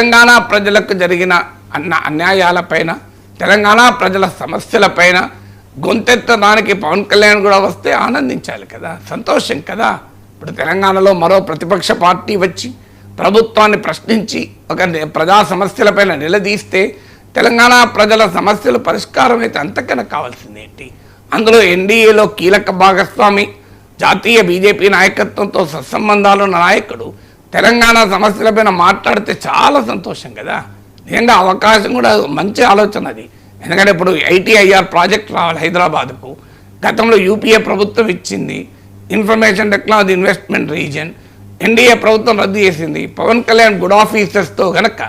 తెలంగాణ ప్రజలకు జరిగిన అన్యాయాలపైన, తెలంగాణ ప్రజల సమస్యలపైన గొంతెత్తడానికి పవన్ కళ్యాణ్ కూడా వస్తే ఆనందించాలి కదా, సంతోషం కదా. ఇప్పుడు తెలంగాణలో మరో ప్రతిపక్ష పార్టీ వచ్చి ప్రభుత్వాన్ని ప్రశ్నించి ఒక ప్రజా సమస్యలపైన నిలదీస్తే తెలంగాణ ప్రజల సమస్యలు పరిష్కారం అయితే అంతకన్నా కావాల్సింది ఏంటి? అందులో ఎన్డీఏలో కీలక భాగస్వామి, జాతీయ బీజేపీ నాయకత్వంతో సత్సంబంధాలు ఉన్న నాయకుడు తెలంగాణ సమస్యలపైన మాట్లాడితే చాలా సంతోషం కదా. నిజంగా అవకాశం కూడా మంచి ఆలోచన అది. ఎందుకంటే ఇప్పుడు ఐటీఐఆర్ ప్రాజెక్ట్ రావాలి హైదరాబాద్కు. గతంలో యూపీఏ ప్రభుత్వం ఇచ్చింది, information technology investment reason. NDA ప్రభుత్వం రద్దు చేసింది. పవన్ కళ్యాణ్ గుడ్ ఆఫీసర్స్తో కనుక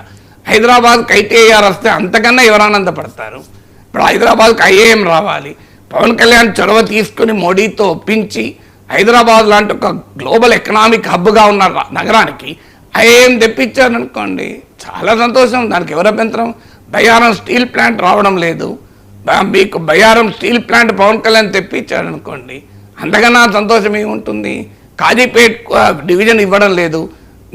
హైదరాబాద్కి ఐటీఐఆర్ వస్తే అంతకన్నా ఎవరు ఆనందపడతారు? ఇప్పుడు హైదరాబాద్కి ఐఏఎం రావాలి. పవన్ కళ్యాణ్ చొరవ తీసుకుని మోడీతో ఒప్పించి హైదరాబాద్ లాంటి ఒక గ్లోబల్ ఎకనామిక్ హబ్గా ఉన్న నగరానికి ఐఏఎం తెప్పించారనుకోండి, చాలా సంతోషం. దానికి ఎవరు అభ్యంతరం? బయ్యారం స్టీల్ ప్లాంట్ రావడం లేదు, మీకు బయ్యారం స్టీల్ ప్లాంట్ పవన్ కళ్యాణ్ తెప్పించారనుకోండి, అంతకన్నా సంతోషం ఏముంటుంది? కాజీపేట్ డివిజన్ ఇవ్వడం లేదు,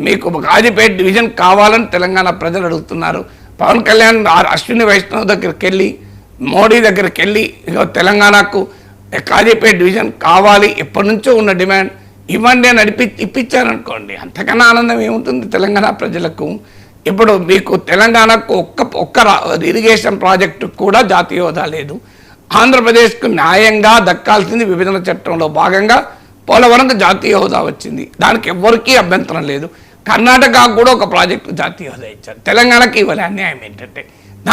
మీకు కాజీపేట్ డివిజన్ కావాలని తెలంగాణ ప్రజలు అడుగుతున్నారు. పవన్ కళ్యాణ్ అశ్విని వైష్ణవ్ దగ్గరికి వెళ్ళి, మోడీ దగ్గరికి వెళ్ళి తెలంగాణకు కాజీపేట్ డివిజన్ కావాలి, ఎప్పటి నుంచో ఉన్న డిమాండ్ ఇవ్వండి అని ఇప్పించారనుకోండి, అంతకన్నా ఆనందం ఏముంటుంది తెలంగాణ ప్రజలకు? ఇప్పుడు మీకు తెలంగాణకు ఒక్క ఇరిగేషన్ ప్రాజెక్టు కూడా జాతీయ హోదా లేదు. ఆంధ్రప్రదేశ్కు న్యాయంగా దక్కాల్సింది విభజన చట్టంలో భాగంగా పోలవరంకు జాతీయ హోదా వచ్చింది, దానికి ఎవ్వరికీ అభ్యంతరం లేదు. కర్ణాటక కూడా ఒక ప్రాజెక్టు జాతీయ హోదా ఇచ్చారు, తెలంగాణకి ఇవ్వాలి. అన్యాయం ఏంటంటే